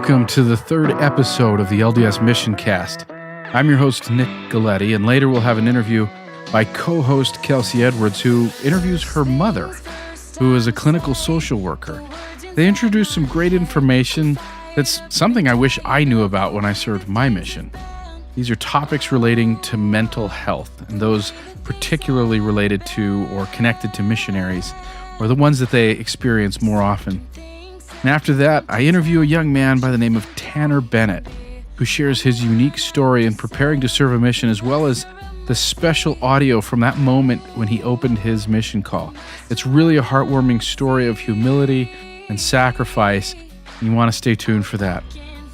Welcome to the third episode of the LDS MissionCast. I'm your host, Nick Galletti, and later we'll have an interview by co-host Kelsey Edwards, who interviews her mother, who is a clinical social worker. They introduce some great information that's something I wish I knew about when I served my mission. These are topics relating to mental health, and those particularly related to or connected to missionaries, or the ones that they experience more often. And after that, I interview a young man by the name of Tanner Bennett, who shares his unique story in preparing to serve a mission, as well as the special audio from that moment when he opened his mission call. It's really a heartwarming story of humility and sacrifice, and you want to stay tuned for that.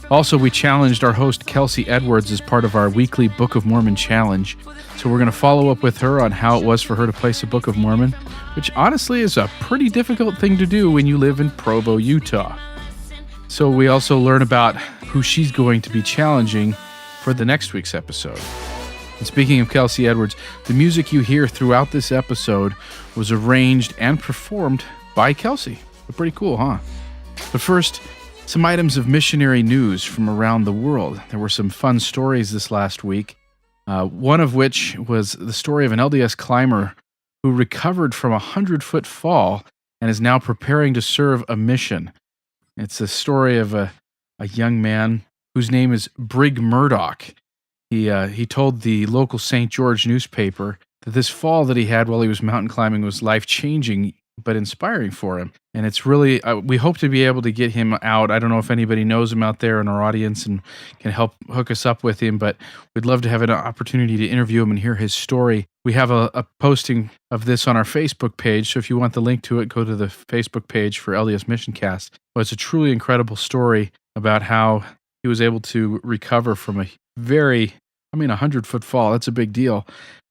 Also, we challenged our host Kelsey Edwards as part of our weekly Book of Mormon challenge. So we're going to follow up with her on how it was for her to place a Book of Mormon, which honestly is a pretty difficult thing to do when you live in Provo, Utah. So we also learn about who she's going to be challenging for the next week's episode. And speaking of Kelsey Edwards, the music you hear throughout this episode was arranged and performed by Kelsey. Pretty cool, huh? But first, some items of missionary news from around the world. There were some fun stories this last week, one of which was the story of an LDS climber who recovered from a 100-foot fall and is now preparing to serve a mission. It's a story of a young man whose name is Brig Murdoch. He told the local St. George newspaper that this fall that he had while he was mountain climbing was life-changing but inspiring for him. And it's really, we hope to be able to get him out. I don't know if anybody knows him out there in our audience and can help hook us up with him, but we'd love to have an opportunity to interview him and hear his story. We have a posting of this on our Facebook page, so if you want the link to it, go to the Facebook page for LDS MissionCast. But it's a truly incredible story about how he was able to recover from a 100-foot fall. That's a big deal,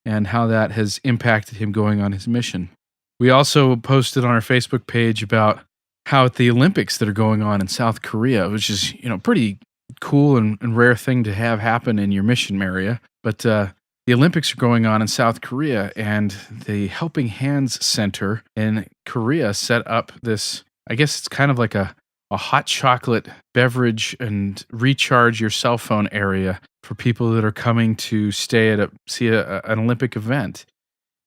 and how that has impacted him going on his mission. We also posted on our Facebook page about how at the Olympics that are going on in South Korea, which is, pretty cool and rare thing to have happen in your mission area. But the Olympics are going on in South Korea, and the Helping Hands Center in Korea set up this, I guess it's kind of like a hot chocolate beverage and recharge your cell phone area for people that are coming to stay at an Olympic event.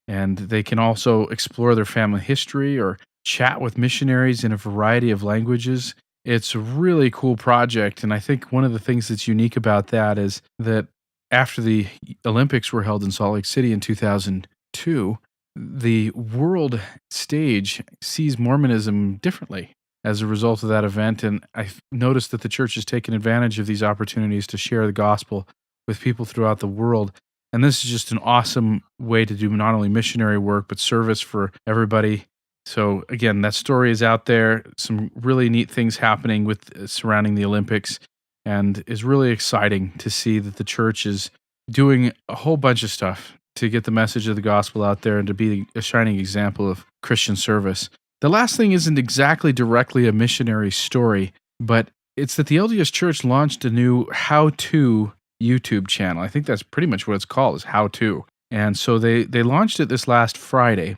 And they can also explore their family history or chat with missionaries in a variety of languages. It's a really cool project, and I think one of the things that's unique about that is that after the Olympics were held in Salt Lake City in 2002, the world stage sees Mormonism differently as a result of that event, and I've noticed that the church has taken advantage of these opportunities to share the gospel with people throughout the world. And this is just an awesome way to do not only missionary work, but service for everybody. So again, that story is out there. Some really neat things happening with surrounding the Olympics, and is really exciting to see that the church is doing a whole bunch of stuff to get the message of the gospel out there and to be a shining example of Christian service. The last thing isn't exactly directly a missionary story, but it's that the LDS Church launched a new how-to YouTube channel. I think that's pretty much what it's called, is How To. And so they launched it this last Friday,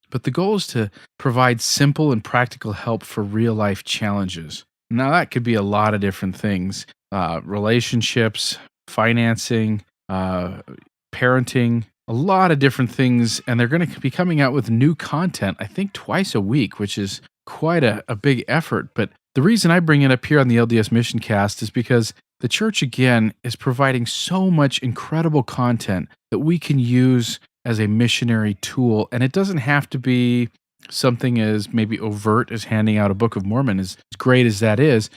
but the goal is to provide simple and practical help for real-life challenges. Now, that could be a lot of different things. Relationships, financing, parenting, a lot of different things. And they're going to be coming out with new content, I think twice a week, which is quite a big effort. But the reason I bring it up here on the LDS MissionCast is because the church, again, is providing so much incredible content that we can use as a missionary tool. And it doesn't have to be something as maybe overt as handing out a Book of Mormon, as great as that is.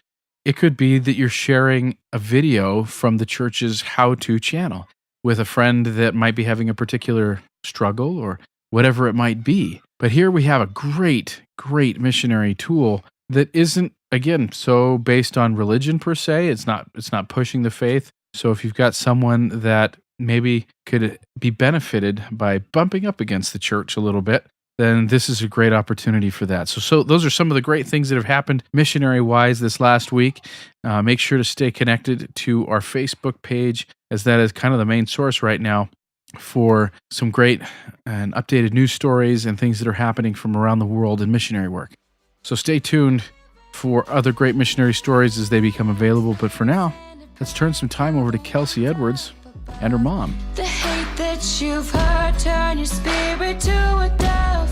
It could be that you're sharing a video from the church's how-to channel with a friend that might be having a particular struggle or whatever it might be. But here we have a great missionary tool that isn't, again, so based on religion per se. It's not pushing the faith. So if you've got someone that maybe could be benefited by bumping up against the church a little bit, then this is a great opportunity for that. So those are some of the great things that have happened missionary-wise this last week. Make sure to stay connected to our Facebook page, as that is kind of the main source right now for some great and updated news stories and things that are happening from around the world in missionary work. So stay tuned for other great missionary stories as they become available. But for now, let's turn some time over to Kelsey Edwards and her mom. The hate that you've heard, turn your spirit to a dove.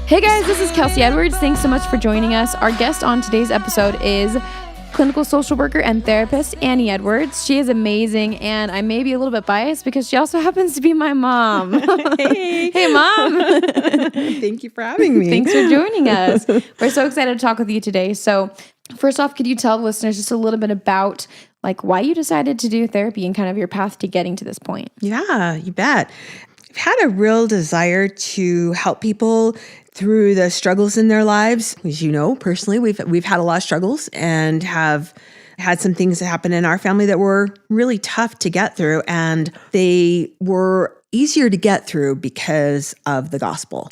Hey guys, this is Kelsey Edwards. Thanks so much for joining us. Our guest on today's episode is clinical social worker and therapist Annie Edwards. She is amazing, and I may be a little bit biased because she also happens to be my mom. Hey. Hey, Mom. Thank you for having me. Thanks for joining us. We're so excited to talk with you today. So first off, could you tell the listeners just a little bit about why you decided to do therapy and kind of your path to getting to this point? Yeah, you bet. I've had a real desire to help people through the struggles in their lives. As you know, personally, we've had a lot of struggles and have had some things that happen in our family that were really tough to get through, and they were easier to get through because of the gospel,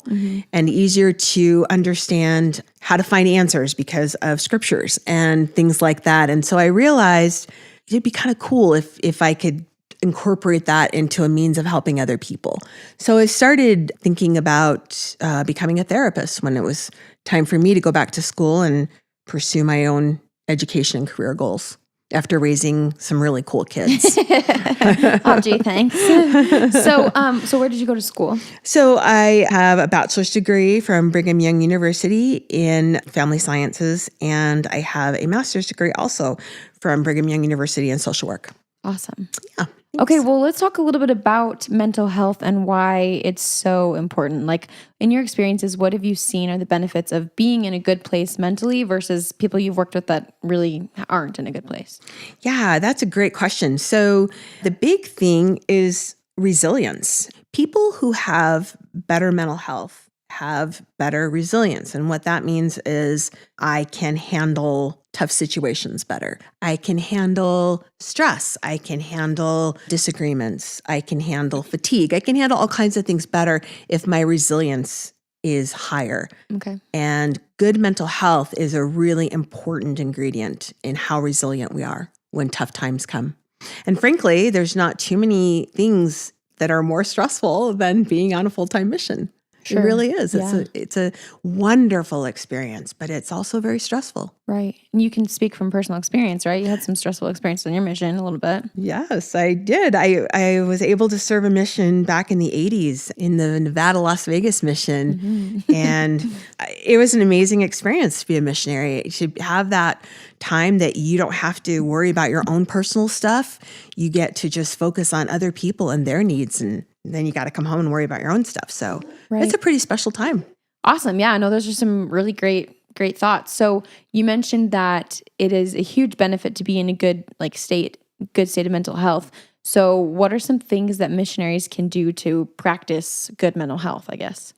and easier to understand how to find answers because of scriptures and things like that. And so I realized it'd be kind of cool if I could incorporate that into a means of helping other people. So I started thinking about becoming a therapist when it was time for me to go back to school and pursue my own education and career goals after raising some really cool kids. Oh, gee, thanks. So where did you go to school? So I have a bachelor's degree from Brigham Young University in family sciences, and I have a master's degree also from Brigham Young University in social work. Awesome. Yeah. Okay, well, let's talk a little bit about mental health and why it's so important. In your experiences, what have you seen are the benefits of being in a good place mentally versus people you've worked with that really aren't in a good place? Yeah, that's a great question. So the big thing is resilience. People who have better mental health have better resilience. And what that means is I can handle tough situations better. I can handle stress. I can handle disagreements. I can handle fatigue. I can handle all kinds of things better if my resilience is higher. Okay. And good mental health is a really important ingredient in how resilient we are when tough times come. And frankly, there's not too many things that are more stressful than being on a full-time mission. Sure. It really is. Yeah. It's a wonderful experience, but it's also very stressful. Right. And you can speak from personal experience, right? You had some stressful experience on your mission a little bit. Yes, I did. I was able to serve a mission back in the 80s in the Nevada, Las Vegas mission. And it was an amazing experience to be a missionary. To have that time that you don't have to worry about your own personal stuff. You get to just focus on other people and their needs, and then you got to come home and worry about your own stuff. So It's a pretty special time. Awesome. Yeah, I know those are some really great thoughts. So you mentioned that it is a huge benefit to be in a good state of mental health. So what are some things that missionaries can do to practice good mental health, I guess?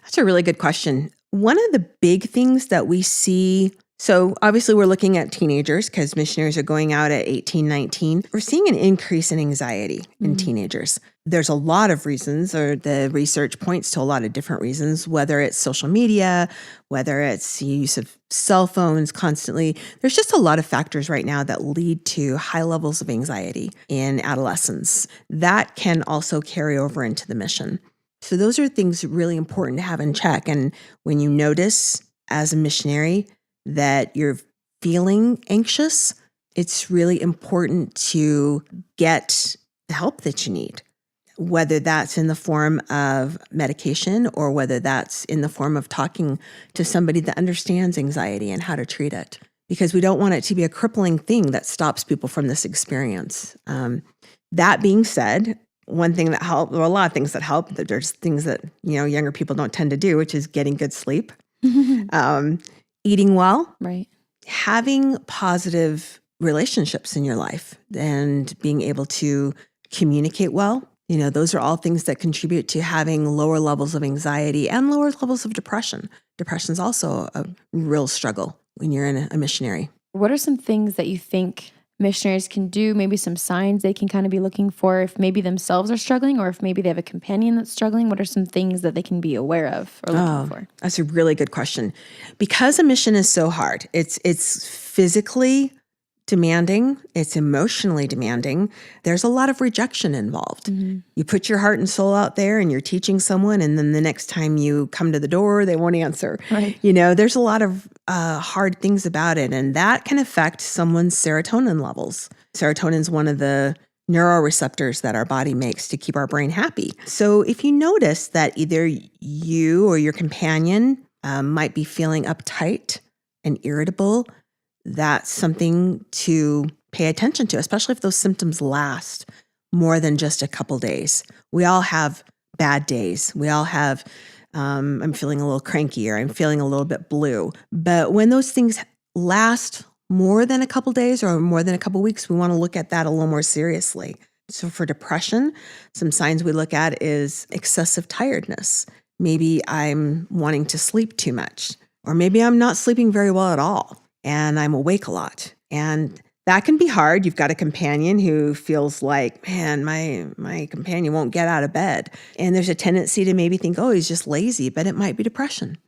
That's a really good question. One of the big things that we see, so obviously we're looking at teenagers because missionaries are going out at 18, 19. We're seeing an increase in anxiety in teenagers. There's a lot of reasons, or the research points to a lot of different reasons, whether it's social media, whether it's the use of cell phones constantly. There's just a lot of factors right now that lead to high levels of anxiety in adolescents. That can also carry over into the mission. So those are things really important to have in check. And when you notice as a missionary that you're feeling anxious, it's really important to get the help that you need, whether that's in the form of medication or whether that's in the form of talking to somebody that understands anxiety and how to treat it, because we don't want it to be a crippling thing that stops people from this experience. That being said, one thing that helps, or a lot of things that help, there's things that younger people don't tend to do, which is getting good sleep, eating well, right, having positive relationships in your life, and being able to communicate well. Those are all things that contribute to having lower levels of anxiety and lower levels of depression. Depression is also a real struggle when you're in a missionary. What are some things that you think missionaries can do, maybe some signs they can kind of be looking for if maybe themselves are struggling or if maybe they have a companion that's struggling? What are some things that they can be aware of or looking for? That's a really good question. Because a mission is so hard, it's physically demanding. It's emotionally demanding. There's a lot of rejection involved. You put your heart and soul out there and you're teaching someone, and then the next time you come to the door, they won't answer. Right. There's a lot of hard things about it, and that can affect someone's serotonin levels. Serotonin is one of the neuroreceptors that our body makes to keep our brain happy. So if you notice that either you or your companion might be feeling uptight and irritable, that's something to pay attention to, especially if those symptoms last more than just a couple days. We all have bad days. We all have, I'm feeling a little cranky, or I'm feeling a little bit blue. But when those things last more than a couple days or more than a couple weeks, we want to look at that a little more seriously. So for depression, some signs we look at is excessive tiredness. Maybe I'm wanting to sleep too much, or maybe I'm not sleeping very well at all, and I'm awake a lot. And that can be hard. You've got a companion who feels like, man, my companion won't get out of bed. And there's a tendency to maybe think, oh, he's just lazy, but it might be depression.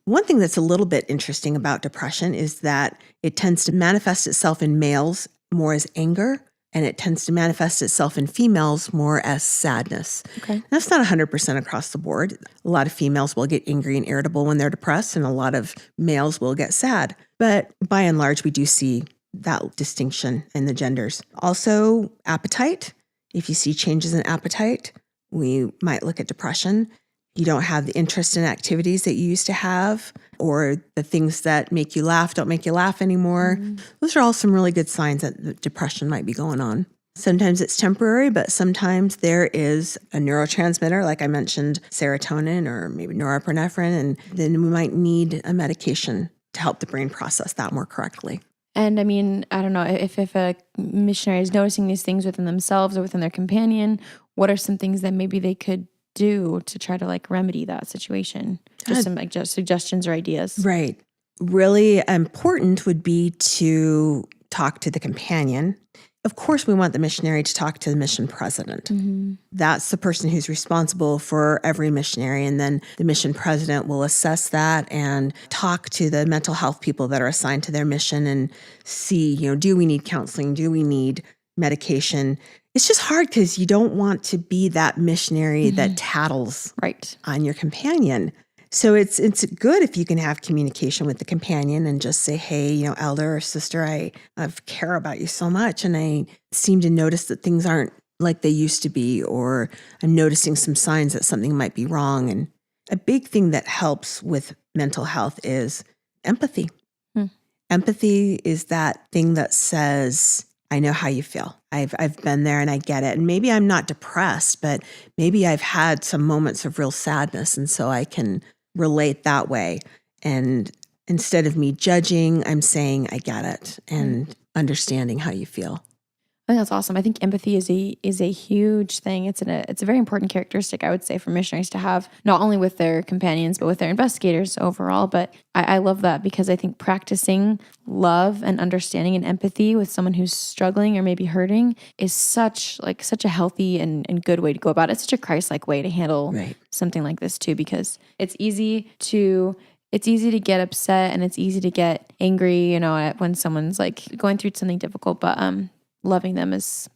One thing that's a little bit interesting about depression is that it tends to manifest itself in males more as anger, and it tends to manifest itself in females more as sadness. Okay. That's not 100% across the board. A lot of females will get angry and irritable when they're depressed, and a lot of males will get sad. But by and large, we do see that distinction in the genders. Also, appetite. If you see changes in appetite, we might look at depression. You don't have the interest in activities that you used to have, or the things that make you laugh don't make you laugh anymore. Those are all some really good signs that depression might be going on. Sometimes it's temporary, but sometimes there is a neurotransmitter, like I mentioned, serotonin or maybe norepinephrine, and then we might need a medication to help the brain process that more correctly. And I mean, I don't know, if a missionary is noticing these things within themselves or within their companion, what are some things that maybe they could do to try to remedy that situation? Just some just suggestions or ideas. Right. Really important would be to talk to the companion. Of course, we want the missionary to talk to the mission president. That's the person who's responsible for every missionary. And then the mission president will assess that and talk to the mental health people that are assigned to their mission and see, do we need counseling? Do we need medication? It's just hard because you don't want to be that missionary that tattles on your companion. So it's good if you can have communication with the companion and just say, hey, elder or sister, I care about you so much, and I seem to notice that things aren't like they used to be, or I'm noticing some signs that something might be wrong. And a big thing that helps with mental health is empathy. Empathy is that thing that says, I know how you feel. I've been there and I get it. And maybe I'm not depressed, but maybe I've had some moments of real sadness. And so I can relate that way. And instead of me judging, I'm saying, I get it, and understanding how you feel. I think that's awesome. I think empathy is a huge thing. It's a very important characteristic, I would say, for missionaries to have, not only with their companions, but with their investigators overall. But I love that, because I think practicing love and understanding and empathy with someone who's struggling or maybe hurting is such a healthy and good way to go about it. It's such a Christ-like way to handle something like this too, because it's easy to get upset and it's easy to get angry, when someone's going through something difficult, but loving them is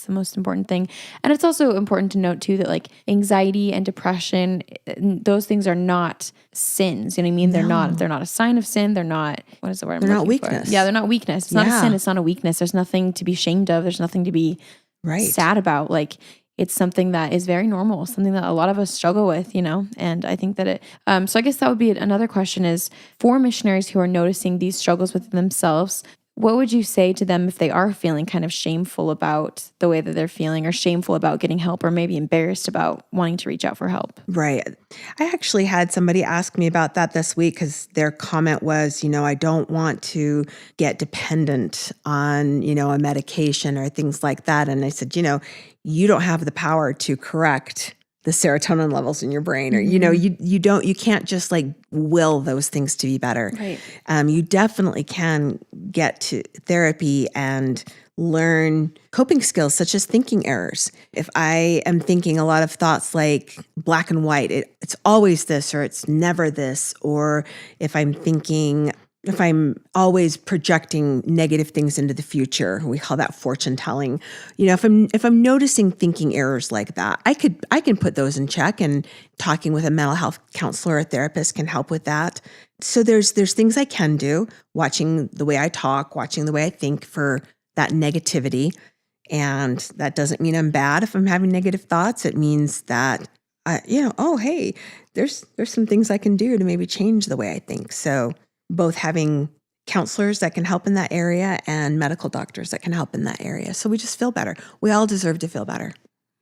the most important thing. And it's also important to note too that anxiety and depression, those things are not sins. You know what I mean? They're not a sign of sin. They're not, what is the word? They're not weakness. Yeah, they're not weakness. It's not a sin. It's not a weakness. There's nothing to be ashamed of. There's nothing to be sad about. It's something that is very normal, something that a lot of us struggle with, and I think that so I guess that would be another question is, for missionaries who are noticing these struggles within themselves, what would you say to them if they are feeling kind of shameful about the way that they're feeling, or shameful about getting help, or maybe embarrassed about wanting to reach out for help? Right. I actually had somebody ask me about that this week, because their comment was, I don't want to get dependent on, a medication or things like that. And I said, you don't have the power to correct the serotonin levels in your brain, or, you can't just will those things to be better. Right. You definitely can get to therapy and learn coping skills such as thinking errors. If I am thinking a lot of thoughts like black and white, it's always this, or it's never this, or if I'm thinking always projecting negative things into the future, we call that fortune telling. If I'm noticing thinking errors like that, I can put those in check, and talking with a mental health counselor or therapist can help with that. So there's things I can do, watching the way I talk, watching the way I think for that negativity. And that doesn't mean I'm bad if I'm having negative thoughts. It means that hey, there's some things I can do to maybe change the way I think. So both having counselors that can help in that area and medical doctors that can help in that area. So we just feel better. We all deserve to feel better.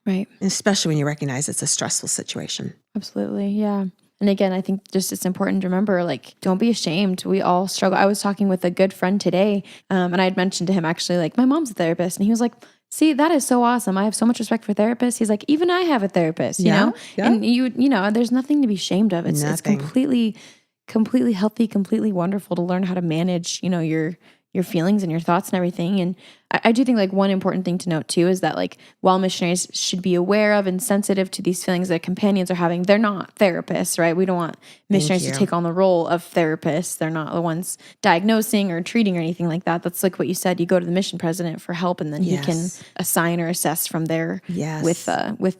Right. Especially when you recognize it's a stressful situation. Absolutely. Yeah. And again, I think just it's important to remember, like, don't be ashamed. We all struggle. I was talking with a good friend today, and I had mentioned to him actually, like, my mom's a therapist, and he was like, see, that is so awesome. I have so much respect for therapists. He's like, even I have a therapist, you know? Yeah. And there's nothing to be ashamed of. It's Nothing. completely healthy, completely wonderful to learn how to manage, your feelings and your thoughts and everything. And I do think, like, one important thing to note too is that, like, while missionaries should be aware of and sensitive to these feelings that companions are having, they're not therapists, right? We don't want missionaries to take on the role of therapists. They're not the ones diagnosing or treating or anything like that. That's like what you said. You go to the mission president for help, and then he can assign or assess from there with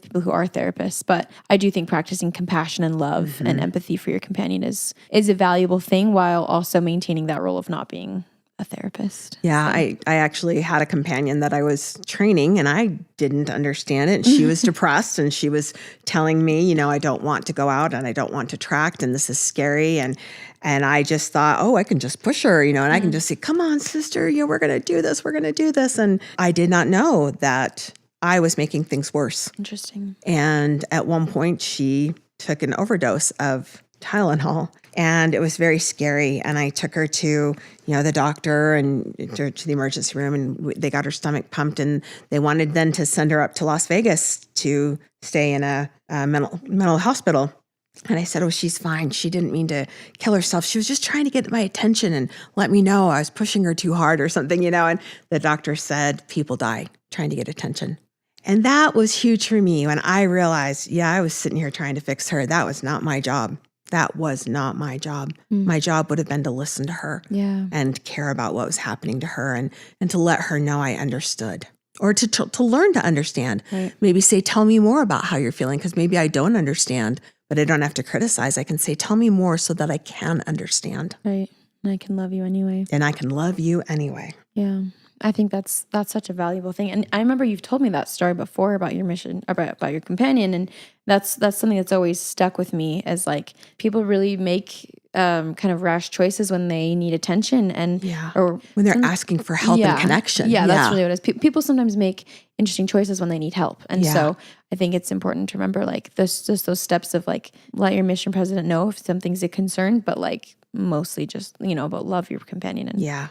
people who are therapists. But I do think practicing compassion and love and empathy for your companion is a valuable thing, while also maintaining that role of not being a therapist. Yeah, I actually had a companion that I was training, and I didn't understand it. And she was depressed, and she was telling me, I don't want to go out, and I don't want to tract, and this is scary. And I just thought, I can just push her, and I can just say, come on, sister, we're going to do this. We're going to do this. And I did not know that I was making things worse. Interesting. And at one point, she took an overdose of Tylenol. And it was very scary. And I took her to, the doctor and to the emergency room, and they got her stomach pumped, and they wanted then to send her up to Las Vegas to stay in a mental hospital. And I said, she's fine. She didn't mean to kill herself. She was just trying to get my attention and let me know I was pushing her too hard or something, And the doctor said, people die trying to get attention. And that was huge for me when I realized, I was sitting here trying to fix her. That was not my job. That was not my job. My job would have been to listen to her and care about what was happening to her, and to let her know I understood, or to learn to understand. Right. Maybe say, tell me more about how you're feeling, because maybe I don't understand, but I don't have to criticize. I can say, tell me more so that I can understand. Right. And I can love you anyway. Yeah. I think that's such a valuable thing. And I remember you've told me that story before about your mission, about your companion. And that's something that's always stuck with me, as, like, people really make kind of rash choices when they need attention, or when they're asking for help and connection. Yeah, that's really what it is. People sometimes make interesting choices when they need help. And so I think it's important to remember, like, those steps of, like, let your mission president know if something's a concern, but, like, mostly just, about love your companion. And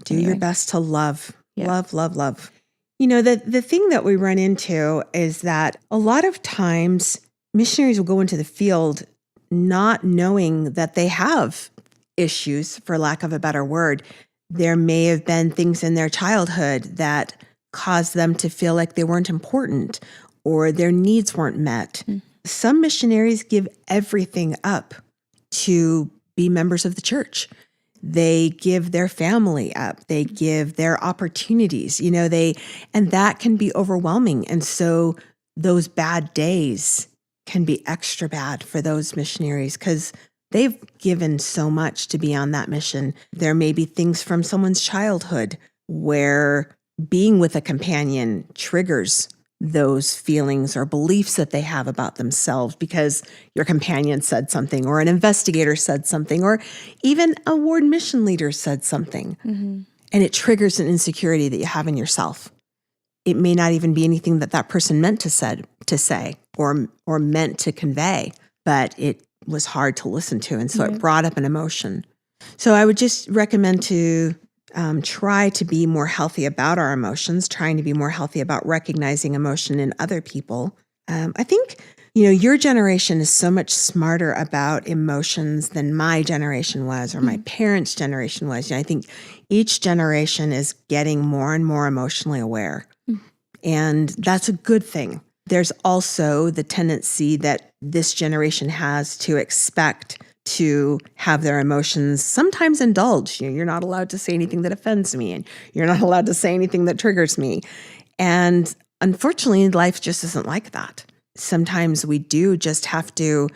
do your best to love. Love. The thing that we run into is that a lot of times missionaries will go into the field not knowing that they have issues, for lack of a better word. There may have been things in their childhood that caused them to feel like they weren't important, or their needs weren't met. Some missionaries give everything up to be members of the church. They give their family up. They give their opportunities, and that can be overwhelming. And so those bad days can be extra bad for those missionaries, because they've given so much to be on that mission. There may be things from someone's childhood where being with a companion triggers those feelings or beliefs that they have about themselves, because your companion said something, or an investigator said something, or even a ward mission leader said something. And it triggers an insecurity that you have in yourself. It may not even be anything that person meant to say or meant to convey, but it was hard to listen to. And so it brought up an emotion. So I would just recommend to try to be more healthy about our emotions, trying to be more healthy about recognizing emotion in other people. I think, your generation is so much smarter about emotions than my generation was, or my parents' generation was. I think each generation is getting more and more emotionally aware. And that's a good thing. There's also the tendency that this generation has to expect to have their emotions sometimes indulged. You're not allowed to say anything that offends me, and you're not allowed to say anything that triggers me. And unfortunately, life just isn't like that. Sometimes we do just have to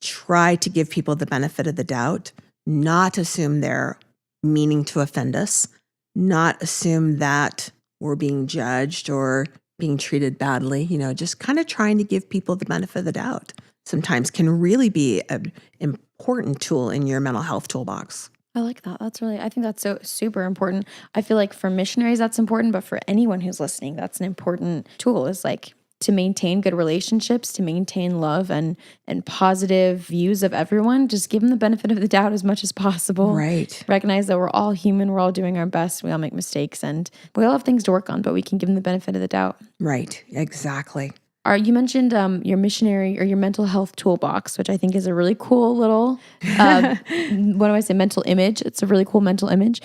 try to give people the benefit of the doubt, not assume they're meaning to offend us, not assume that we're being judged or being treated badly, just kind of trying to give people the benefit of the doubt sometimes can really be an important tool in your mental health toolbox. I like that. I think that's so super important. I feel like for missionaries, that's important, but for anyone who's listening, that's an important tool, is like to maintain good relationships, to maintain love and positive views of everyone. Just give them the benefit of the doubt as much as possible. Right. Recognize that we're all human. We're all doing our best. We all make mistakes and we all have things to work on, but we can give them the benefit of the doubt. Right. Exactly. You mentioned your missionary or your mental health toolbox, which I think is a really cool little, mental image. It's a really cool mental image.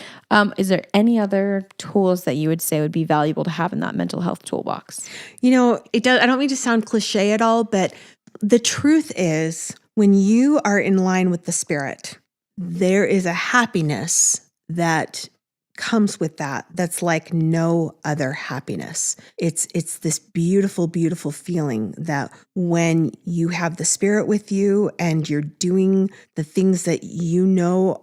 Is there any other tools that you would say would be valuable to have in that mental health toolbox? It does. I don't mean to sound cliche at all, but the truth is when you are in line with the Spirit, there is a happiness that comes with that's like no other happiness. It's this beautiful, beautiful feeling that when you have the Spirit with you and you're doing the things that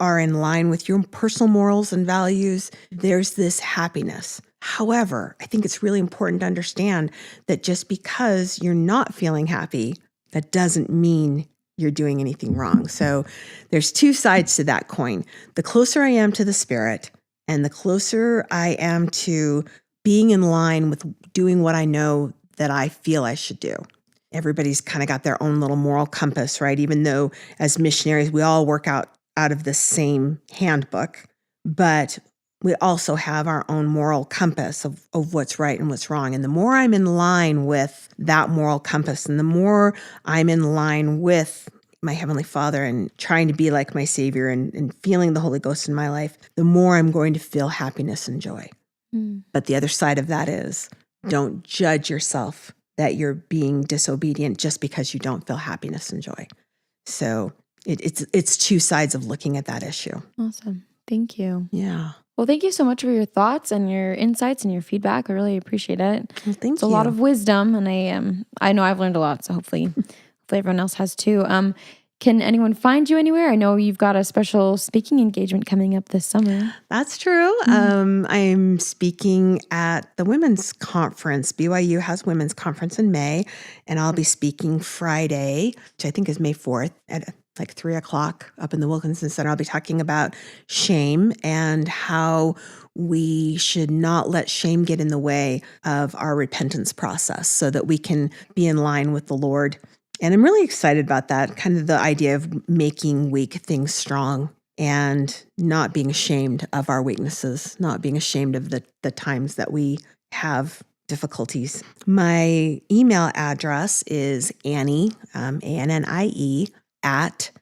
are in line with your personal morals and values, there's this happiness. However, I think it's really important to understand that just because you're not feeling happy, that doesn't mean you're doing anything wrong. So there's two sides to that coin. The closer I am to the Spirit, and the closer I am to being in line with doing what I know that I feel I should do. Everybody's kind of got their own little moral compass, right? Even though as missionaries, we all work out of the same handbook, but we also have our own moral compass of what's right and what's wrong. And the more I'm in line with that moral compass, and the more I'm in line with my Heavenly Father and trying to be like my Savior and feeling the Holy Ghost in my life, the more I'm going to feel happiness and joy. But the other side of that is don't judge yourself that you're being disobedient just because you don't feel happiness and joy. So it's two sides of looking at that issue. Awesome. Thank you. Yeah. Well, thank you so much for your thoughts and your insights and your feedback. I really appreciate it. Well, thank It's you. a lot of wisdom, and I know I've learned a lot, so hopefully everyone else has too. Can anyone find you anywhere? I know you've got a special speaking engagement coming up this summer. That's true. I'm speaking at the women's conference. BYU has women's conference in May, and I'll be speaking Friday, which I think is May 4th at like 3:00 up in the Wilkinson Center. I'll be talking about shame and how we should not let shame get in the way of our repentance process so that we can be in line with the Lord. And I'm really excited about that, kind of the idea of making weak things strong and not being ashamed of our weaknesses, not being ashamed of the times that we have difficulties. My email address is Annie, Annie, at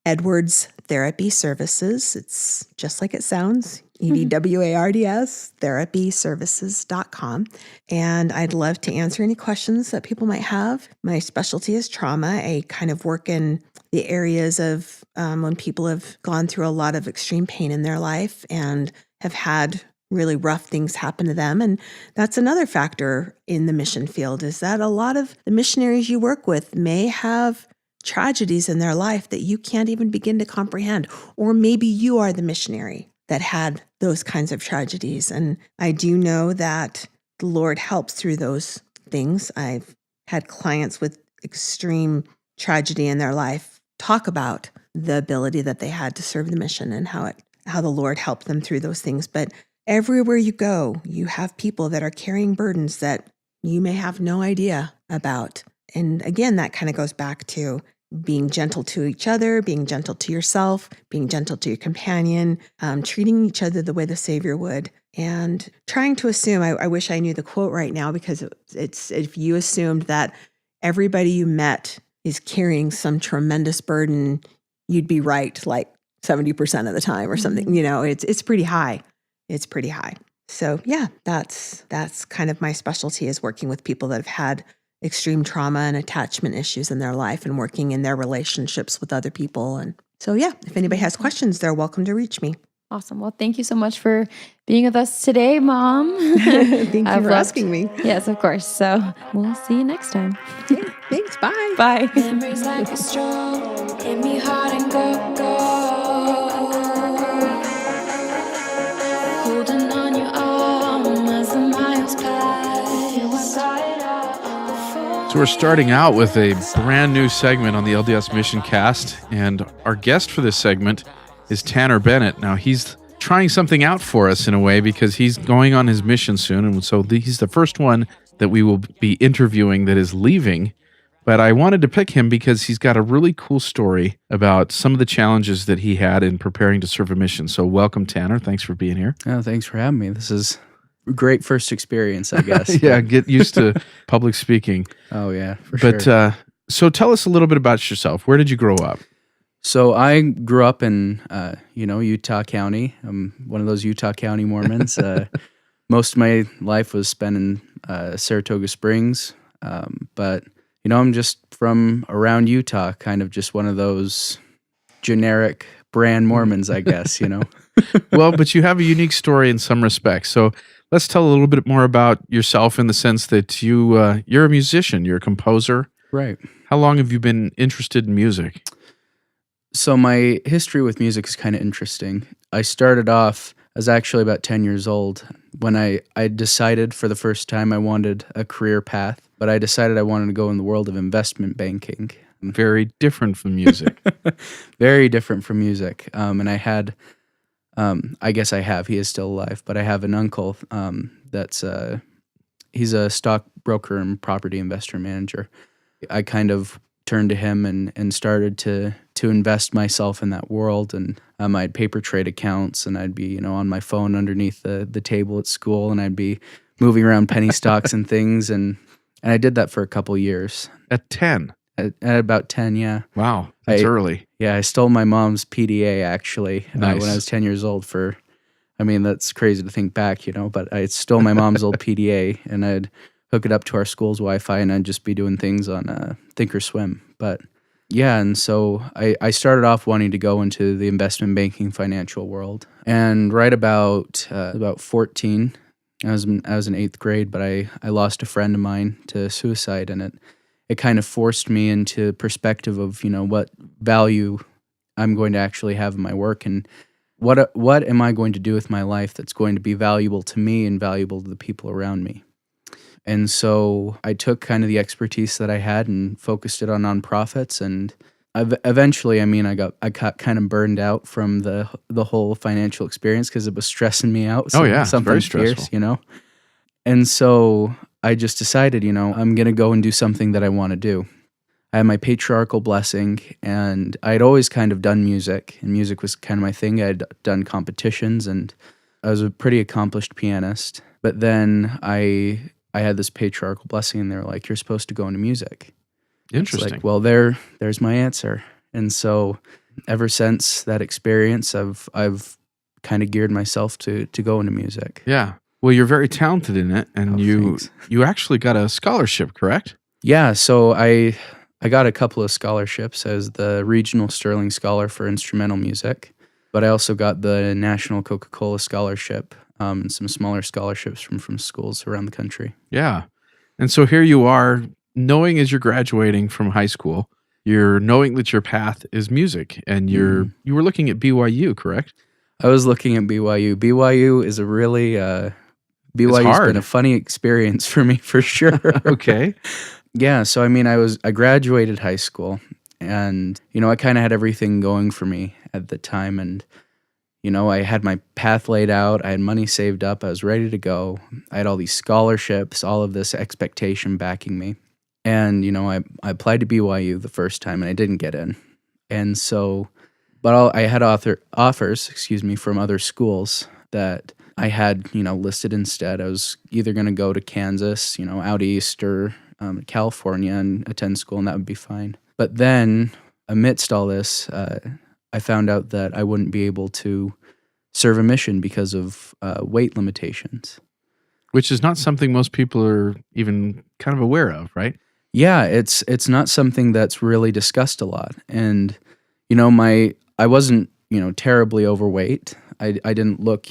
Edwards Therapy Services. It's just like it sounds, EDWARDS, therapyservices.com. And I'd love to answer any questions that people might have. My specialty is trauma. I kind of work in the areas of when people have gone through a lot of extreme pain in their life and have had really rough things happen to them. And that's another factor in the mission field, is that a lot of the missionaries you work with may have tragedies in their life that you can't even begin to comprehend. Or maybe you are the missionary that had those kinds of tragedies. And I do know that the Lord helps through those things. I've had clients with extreme tragedy in their life talk about the ability that they had to serve the mission and how the Lord helped them through those things. But everywhere you go, you have people that are carrying burdens that you may have no idea about. And again, that kind of goes back to being gentle to each other, being gentle to yourself, being gentle to your companion, treating each other the way the Savior would, and trying to assume, I wish I knew the quote right now, because it's if you assumed that everybody you met is carrying some tremendous burden, you'd be right like 70% of the time or something. It's pretty high. It's pretty high. So yeah, that's kind of my specialty, is working with people that have had extreme trauma and attachment issues in their life and working in their relationships with other people. And So yeah, if anybody has questions, they're welcome to reach me. Awesome. Well, thank you so much for being with us today, Mom. Thank you I've for loved- asking me. Yes, of course. So we'll see you next time. Okay, thanks. Bye. Bye. Memories like a stroke, hit me hard and go. Holding on your arm as the miles pass. You were tied up. So we're starting out with a brand new segment on the LDS MissionCast, and our guest for this segment is Tanner Bennett. Now, he's trying something out for us in a way because he's going on his mission soon, and so he's the first one that we will be interviewing that is leaving. But I wanted to pick him because he's got a really cool story about some of the challenges that he had in preparing to serve a mission. So welcome, Tanner. Thanks for being here. Oh, thanks for having me. This is a great first experience, I guess. Yeah, get used to public speaking. Oh, yeah, for sure. But so tell us a little bit about yourself. Where did you grow up? So I grew up in, Utah County. I'm one of those Utah County Mormons. Most of my life was spent in Saratoga Springs. But, I'm just from around Utah, kind of just one of those generic brand Mormons, I guess, Well, but you have a unique story in some respects. So let's tell a little bit more about yourself in the sense that you're a musician, you're a composer. Right. How long have you been interested in music? So my history with music is kind of interesting. I started off, I was actually about 10 years old when I decided for the first time I wanted a career path, but I decided I wanted to go in the world of investment banking. Very different from music. Very different from music. And I had, I guess I have, he is still alive, but I have an uncle he's a stockbroker and property investor manager. I kind of turned to him and started to invest myself in that world. And I had paper trade accounts, and I'd be, on my phone underneath the table at school, and I'd be moving around penny stocks and things. And I did that for a couple years. At 10? At about 10, yeah. Wow, that's early. Yeah, I stole my mom's PDA, actually, Nice. when I was 10 years old that's crazy to think back, but I stole my mom's old PDA, and I'd hook it up to our school's Wi-Fi, and I'd just be doing things on Thinkorswim. But yeah, and so I started off wanting to go into the investment banking financial world. And right about 14, I was in 8th grade, but I lost a friend of mine to suicide, and it kind of forced me into perspective of, what value I'm going to actually have in my work, and what am I going to do with my life that's going to be valuable to me and valuable to the people around me. And so I took kind of the expertise that I had and focused it on nonprofits. And eventually, I got kind of burned out from the whole financial experience because it was stressing me out. Oh, yeah, it's something very stressful. fierce, And so I just decided, I'm going to go and do something that I want to do. I had my patriarchal blessing, and I'd always kind of done music, and music was kind of my thing. I'd done competitions, and I was a pretty accomplished pianist. But then I had this patriarchal blessing, and they were like, "You're supposed to go into music." Interesting. It's like, well, there's my answer. And so ever since that experience, I've kind of geared myself to go into music. Yeah. Well, you're very talented in it, and Thanks. you actually got a scholarship, correct? Yeah, so I got a couple of scholarships as the Regional Sterling Scholar for Instrumental Music, but I also got the National Coca-Cola Scholarship and some smaller scholarships from schools around the country. Yeah. And so here you are, knowing as you're graduating from high school, you're knowing that your path is music, and you were looking at BYU, correct? I was looking at BYU. BYU is a really BYU's hard. been a funny experience for me for sure. Okay. Yeah, so I graduated high school, and I kind of had everything going for me at the time, and I had my path laid out, I had money saved up, I was ready to go. I had all these scholarships, all of this expectation backing me. And I applied to BYU the first time, and I didn't get in. And so I had offers, from other schools that I had, listed instead. I was either going to go to Kansas, out east, or California and attend school, and that would be fine. But then, amidst all this, I found out that I wouldn't be able to serve a mission because of weight limitations. Which is not something most people are even kind of aware of, right? Yeah, it's not something that's really discussed a lot. And, I wasn't, terribly overweight. I didn't look,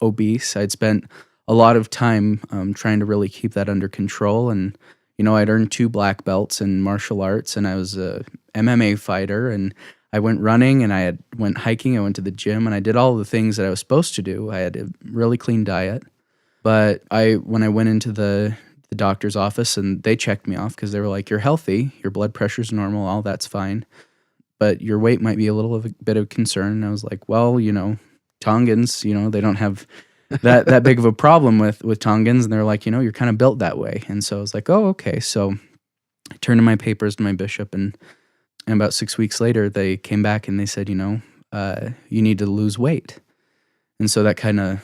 obese. I'd spent a lot of time trying to really keep that under control. And, I'd earned 2 black belts in martial arts, and I was a MMA fighter, and I went running, and went hiking. I went to the gym, and I did all the things that I was supposed to do. I had a really clean diet. But when I went into the doctor's office, and they checked me off because they were like, "You're healthy, your blood pressure's normal, all that's fine, but your weight might be a little of a bit of concern." And I was like, "Well, Tongans, they don't have that big of a problem with Tongans." And they're like, "You're kind of built that way." And so I was like, "Oh, okay." So I turned in my papers to my bishop, and about 6 weeks later, they came back and they said, "You need to lose weight." And so that kind of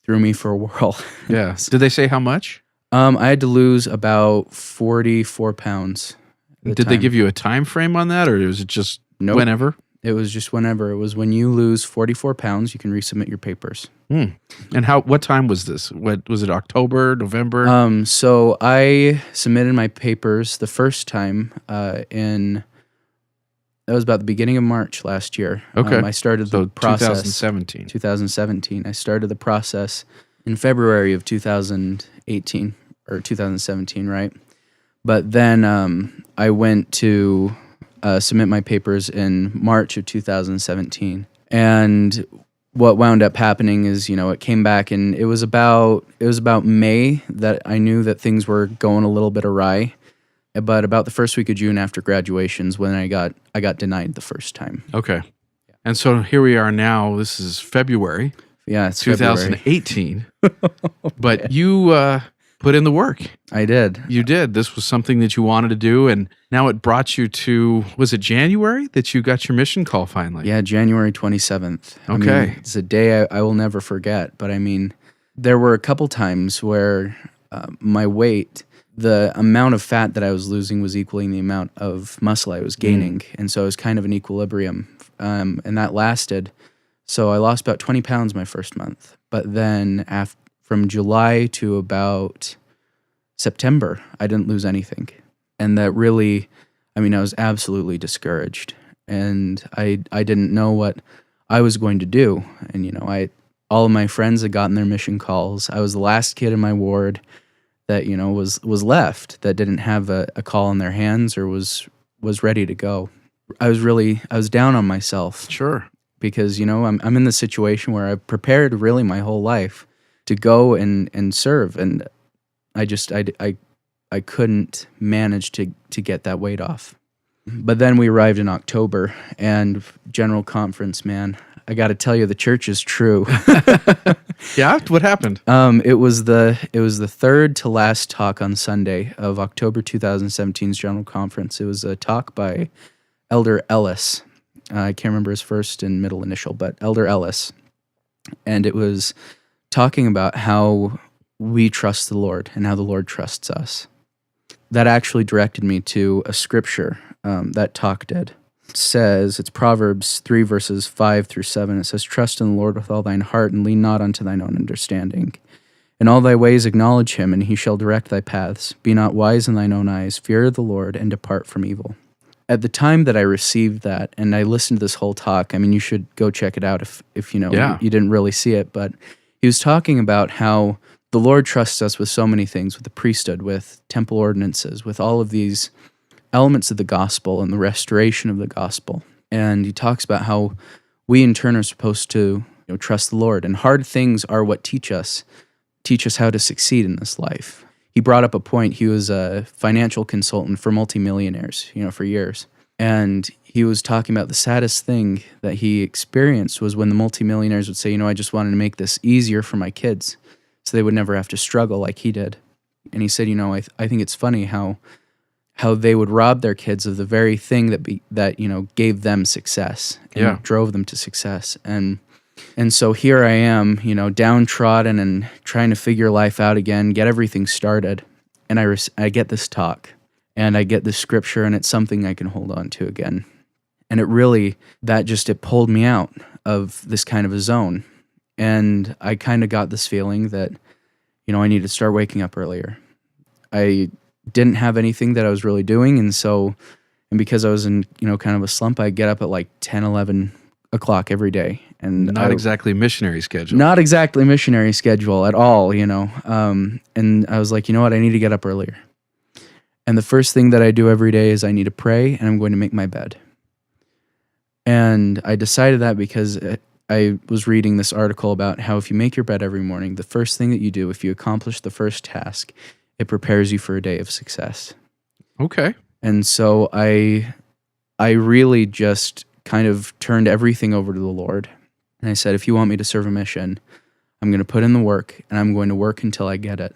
threw me for a whirl. Yeah. Did they say how much? I had to lose about 44 pounds. Did they give you a time frame on that, or was it just whenever? It was just whenever. It was when you lose 44 pounds, you can resubmit your papers. And what time was this? What was it, October, November? So I submitted my papers the first time that was about the beginning of March last year. Okay. I started the process. 2017. I started the process in February of 2018 or 2017, right? But then I went to submit my papers in March of 2017. And what wound up happening is, it came back, and it was about May that I knew that things were going a little bit awry. But about the first week of June after graduations, when I got denied the first time. Okay. And so here we are now. This is February. Yeah, it's 2018. But you put in the work. I did. You did. This was something that you wanted to do, and now it brought you to, was it January that you got your mission call finally? Yeah, January 27th. Okay. It's a day I will never forget. But there were a couple times where my weight, the amount of fat that I was losing was equaling the amount of muscle I was gaining. And so it was kind of an equilibrium. And that lasted. So I lost about 20 pounds my first month. But then from July to about September, I didn't lose anything. And that really, I was absolutely discouraged. And I didn't know what I was going to do. And, all of my friends had gotten their mission calls. I was the last kid in my ward that, was left, that didn't have a call in their hands or was ready to go. I was down on myself. Sure. Because, I'm in this situation where I've prepared really my whole life to go and serve. And I couldn't manage to get that weight off. But then we arrived in October, and General Conference, man, I got to tell you, the church is true. Yeah? What happened? It was the third to last talk on Sunday of October 2017's General Conference. It was a talk by Elder Ellis. I can't remember his first and middle initial, but Elder Ellis. And it was talking about how we trust the Lord and how the Lord trusts us. That actually directed me to a scripture that talk did. It says, it's Proverbs 3 verses 5 through 7. It says, "Trust in the Lord with all thine heart, and lean not unto thine own understanding. In all thy ways acknowledge him, and he shall direct thy paths. Be not wise in thine own eyes. Fear the Lord, and depart from evil." At the time that I received that, and I listened to this whole talk, you should go check it out if you didn't really see it, but he was talking about how the Lord trusts us with so many things, with the priesthood, with temple ordinances, with all of these elements of the gospel and the restoration of the gospel. And he talks about how we in turn are supposed to trust the Lord, and hard things are what teach us how to succeed in this life. He brought up a point. He was a financial consultant for multimillionaires, for years. And he was talking about the saddest thing that he experienced was when the multimillionaires would say, I just wanted to make this easier for my kids so they would never have to struggle like he did. And he said, I think it's funny how they would rob their kids of the very thing that gave them success and drove them to success. And so here I am, downtrodden and trying to figure life out again, get everything started. And I get this talk, and I get this scripture, and it's something I can hold on to again. And it pulled me out of this kind of a zone. And I kind of got this feeling that, I need to start waking up earlier. I didn't have anything that I was really doing. And because I was in, kind of a slump, I'd get up at like 10, 11 o'clock every day. And Not exactly missionary schedule. not exactly missionary schedule at all, and I was like, you know what? I need to get up earlier. And the first thing that I do every day is I need to pray, and I'm going to make my bed. And I decided that because I was reading this article about how if you make your bed every morning, the first thing that you do, if you accomplish the first task, it prepares you for a day of success. Okay. And so I really just kind of turned everything over to the Lord. And I said, if you want me to serve a mission, I'm going to put in the work, and I'm going to work until I get it.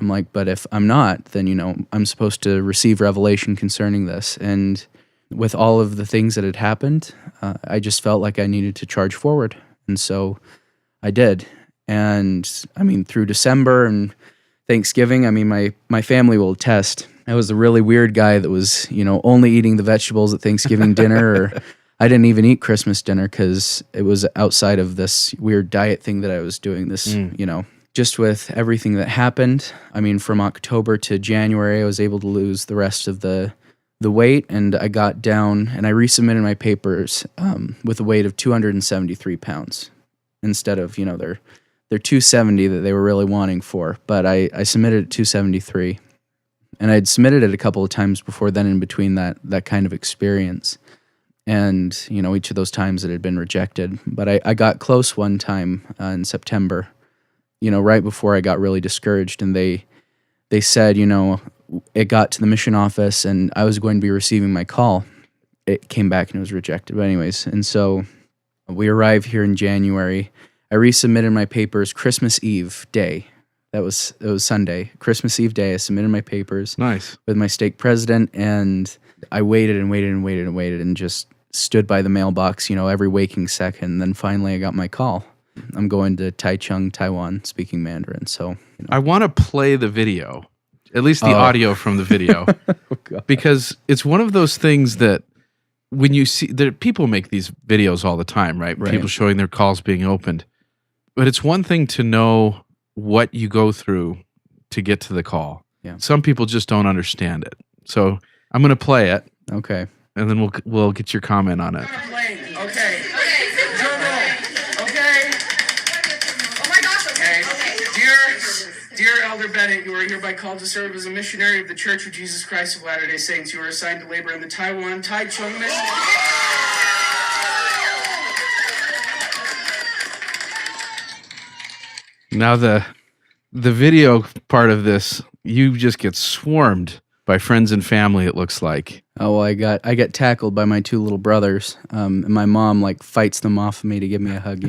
I'm like, but if I'm not, then, I'm supposed to receive revelation concerning this. And with all of the things that had happened, I just felt like I needed to charge forward. And so I did. And through December and Thanksgiving, my family will attest. I was a really weird guy that was, only eating the vegetables at Thanksgiving dinner, or I didn't even eat Christmas dinner because it was outside of this weird diet thing that I was doing. Just with everything that happened, from October to January, I was able to lose the rest of the weight, and I got down and I resubmitted my papers with a weight of 273 pounds instead of, their 270 that they were really wanting for. But I submitted at 273, and I'd submitted it a couple of times before then in between that kind of experience. And, each of those times it had been rejected. But I got close one time in September, right before I got really discouraged, and they said, it got to the mission office and I was going to be receiving my call. It came back and it was rejected. But anyways, and so we arrived here in January. I resubmitted my papers Christmas Eve day. It was Sunday, Christmas Eve day. I submitted my papers. Nice. With my stake president, and I waited and waited and waited and waited and just stood by the mailbox, every waking second. And then finally I got my call. I'm going to Taichung, Taiwan, speaking Mandarin. So I want to play the video, at least the audio from the video, because it's one of those things that when you see that people make these videos all the time, right? People showing their calls being opened, but it's one thing to know what you go through to get to the call. Yeah. Some people just don't understand it. So I'm going to play it. Okay. And then we'll get your comment on it. Okay. Drum roll. Okay. Oh my gosh. Okay. Dear Elder Bennett, you are hereby called to serve as a missionary of the Church of Jesus Christ of Latter-day Saints. You are assigned to labor in the Taiwan Taichung mission. Now the video part of this, you just get swarmed by friends and family, it looks like. Oh, well, I get tackled by my two little brothers, and my mom fights them off of me to give me a hug.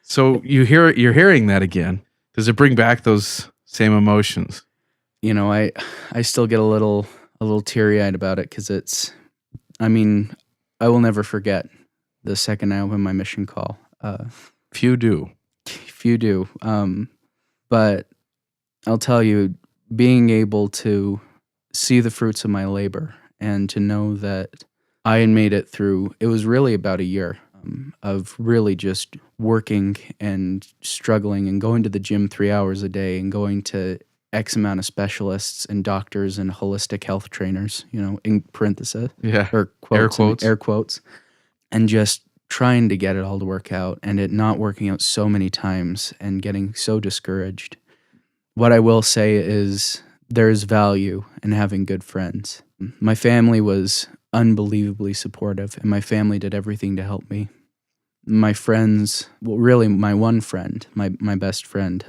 So you're hearing that again. Does it bring back those same emotions? I still get a little teary-eyed about it because it's. I will never forget the second I opened my mission call. Few do. Few do. But I'll tell you, being able to see the fruits of my labor and to know that I had made it through, it was really about a year of really just working and struggling and going to the gym 3 hours a day and going to X amount of specialists and doctors and holistic health trainers, in parentheses, or quotes, air quotes, and just trying to get it all to work out and it not working out so many times and getting so discouraged. What I will say is there's value in having good friends. My family was unbelievably supportive, and my family did everything to help me. My friends, well, really my one friend, my best friend,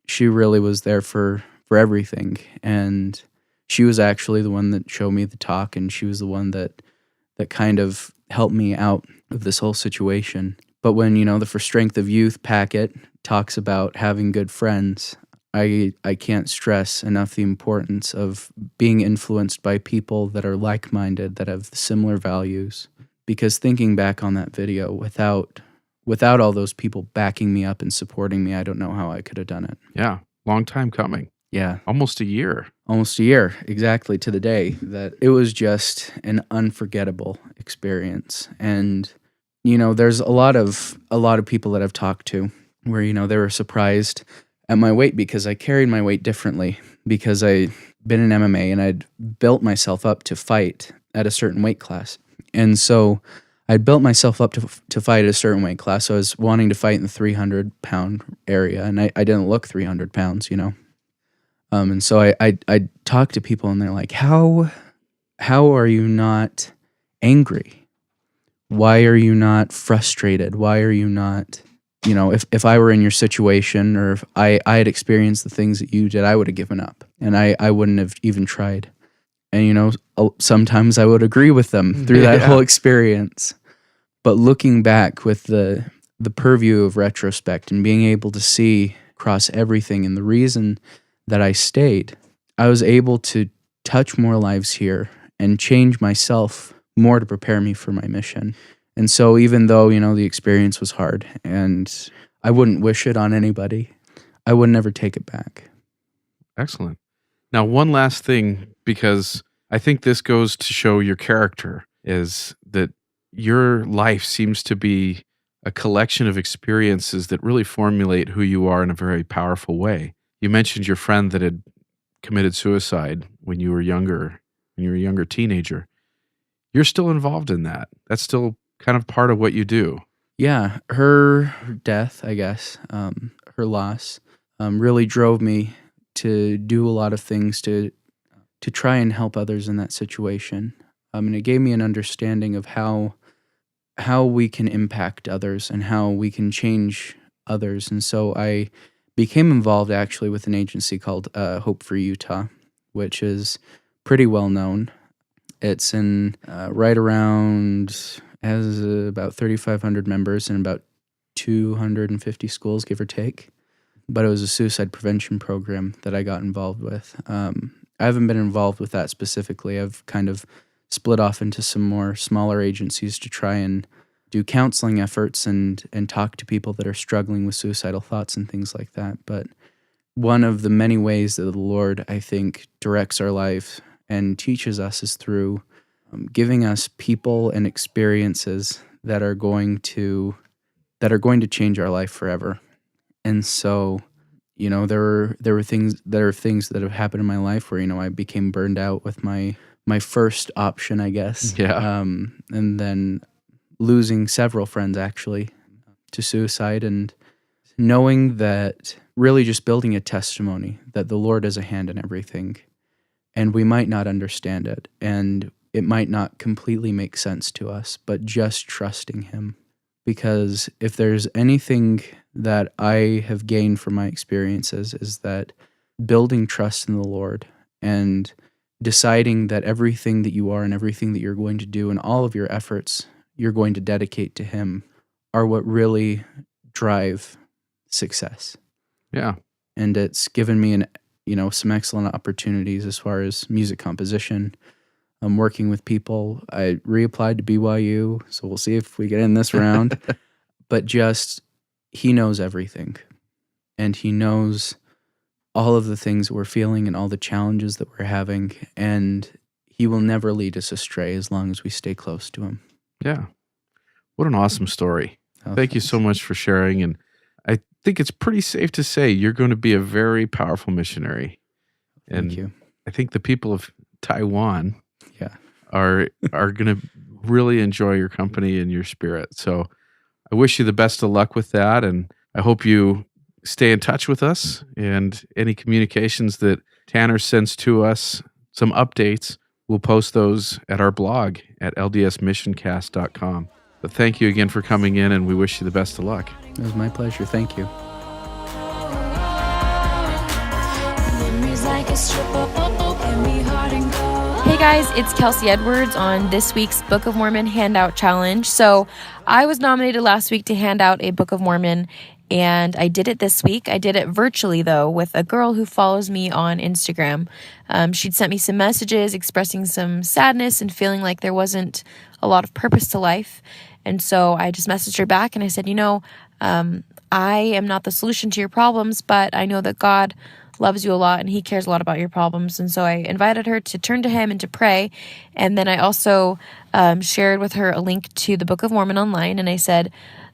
she really was there for everything. And she was actually the one that showed me the talk, and she was the one that kind of helped me out of this whole situation. But when, the For Strength of Youth packet talks about having good friends, I can't stress enough the importance of being influenced by people that are like-minded, that have similar values. Because thinking back on that video, without all those people backing me up and supporting me, I don't know how I could have done it. Yeah, long time coming. Yeah. Almost a year. Almost a year, exactly, to the day. That it was just an unforgettable experience. And, there's a lot of people that I've talked to where, they were surprised at my weight because I carried my weight differently, because I'd been in MMA and I'd built myself up to fight at a certain weight class. And so I'd built myself up to fight at a certain weight class. So I was wanting to fight in the 300-pound area, and I didn't look 300 pounds, And so I talk to people, and they're like, how are you not angry? Why are you not frustrated? Why are you not, if I were in your situation, or if I had experienced the things that you did, I would have given up, and I wouldn't have even tried. And, sometimes I would agree with them through that whole experience. But looking back with the purview of retrospect and being able to see across everything, and the reason that I stayed, I was able to touch more lives here and change myself more to prepare me for my mission. And so even though, the experience was hard and I wouldn't wish it on anybody, I would never take it back. Excellent. Now, one last thing, because I think this goes to show your character, is that your life seems to be a collection of experiences that really formulate who you are in a very powerful way. You mentioned your friend that had committed suicide when you were a younger teenager. You're still involved in that. That's still kind of part of what you do. Yeah, her death, I guess, her loss, really drove me to do a lot of things to try and help others in that situation. And it gave me an understanding of how we can impact others and how we can change others. And so I became involved actually with an agency called Hope for Utah, which is pretty well known. It's in right around, has about 3,500 members and about 250 schools, give or take. But it was a suicide prevention program that I got involved with. I haven't been involved with that specifically. I've kind of split off into some more smaller agencies to try and do counseling efforts and talk to people that are struggling with suicidal thoughts and things like that. But one of the many ways that the Lord, I think, directs our life and teaches us is through giving us people and experiences that are going to change our life forever. And so, there were things that have happened in my life where, I became burned out with my first option, I guess. Yeah. And then losing several friends actually to suicide, and knowing that really just building a testimony that the Lord has a hand in everything, and we might not understand it, and it might not completely make sense to us, but just trusting Him. Because if there's anything that I have gained from my experiences, is that building trust in the Lord and deciding that everything that you are and everything that you're going to do and all of your efforts you're going to dedicate to Him are what really drive success. Yeah. And it's given me some excellent opportunities as far as music composition. I'm working with people. I reapplied to BYU, so we'll see if we get in this round. But just, He knows everything. And He knows all of the things that we're feeling and all the challenges that we're having. And He will never lead us astray as long as we stay close to Him. Yeah. What an awesome story. Thank you so much for sharing. And I think it's pretty safe to say you're going to be a very powerful missionary. Thank you. I think the people of Taiwan Yeah. are going to really enjoy your company and your spirit. So I wish you the best of luck with that. And I hope you stay in touch with us, and any communications that Tanner sends to us, some updates, we'll post those at our blog at ldsmissioncast.com. But thank you again for coming in, and we wish you the best of luck. It was my pleasure. Thank you. Hey guys, it's Kelsey Edwards on this week's Book of Mormon Handout Challenge. So I was nominated last week to hand out a Book of Mormon, and I did it this week. I did it virtually, though, with a girl who follows me on Instagram. She'd sent me some messages expressing some sadness and feeling like there wasn't a lot of purpose to life. And so I just messaged her back and I said, I am not the solution to your problems, but I know that God loves you a lot and He cares a lot about your problems. And so I invited her to turn to Him and to pray. And then I also shared with her a link to the Book of Mormon online. And I said,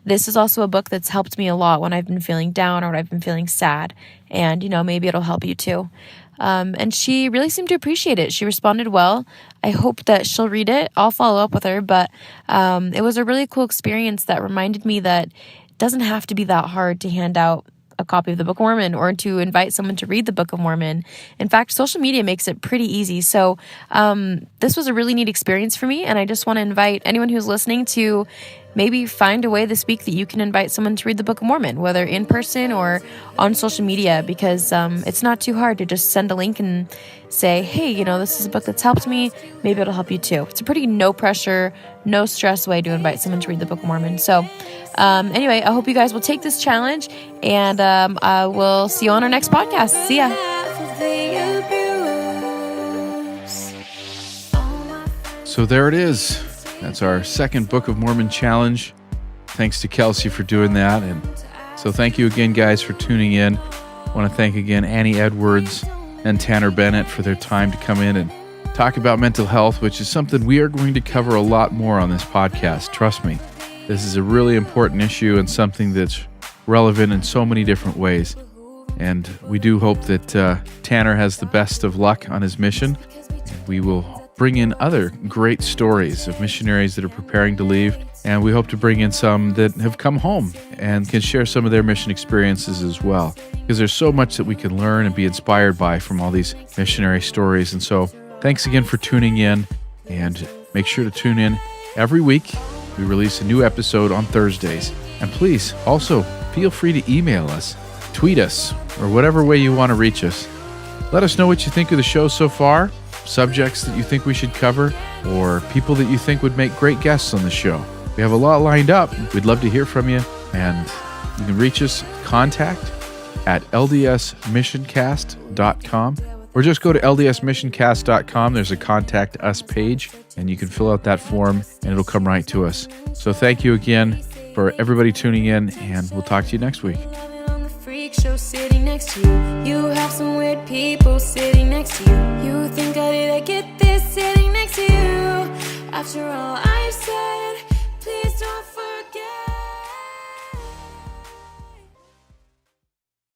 this is also a book that's helped me a lot when I've been feeling down or when I've been feeling sad. And, maybe it'll help you too. And she really seemed to appreciate it. She responded well. I hope that she'll read it. I'll follow up with her, but it was a really cool experience that reminded me that it doesn't have to be that hard to hand out a copy of the Book of Mormon or to invite someone to read the Book of Mormon. In fact, social media makes it pretty easy. So this was a really neat experience for me, and I just want to invite anyone who's listening to maybe find a way this week that you can invite someone to read the Book of Mormon, whether in person or on social media, because it's not too hard to just send a link and say, hey, this is a book that's helped me. Maybe it'll help you too. It's a pretty no pressure, no stress way to invite someone to read the Book of Mormon. So anyway, I hope you guys will take this challenge, and I will see you on our next podcast. See ya. So there it is. That's our second Book of Mormon challenge. Thanks to Kelsey for doing that. And so thank you again, guys, for tuning in. I want to thank again Annie Edwards and Tanner Bennett for their time to come in and talk about mental health, which is something we are going to cover a lot more on this podcast. Trust me, this is a really important issue and something that's relevant in so many different ways. And we do hope that Tanner has the best of luck on his mission. We will bring in other great stories of missionaries that are preparing to leave, and we hope to bring in some that have come home and can share some of their mission experiences as well, because there's so much that we can learn and be inspired by from all these missionary stories. And so thanks again for tuning in, and make sure to tune in every week. We release a new episode on Thursdays, and please also feel free to email us, tweet us, or whatever way you want to reach us. Let us know what you think of the show so far, subjects that you think we should cover, or people that you think would make great guests on the show. We have a lot lined up. We'd love to hear from you, and you can reach us, contact at LDSMissionCast.com, or just go to LDSMissionCast.com. There's a Contact Us page, and you can fill out that form, and it'll come right to us. So thank you again for everybody tuning in, and we'll talk to you next week. Show sitting next to you. You have some weird people sitting next to you. You think, how did I get this sitting next to you? After all I've said.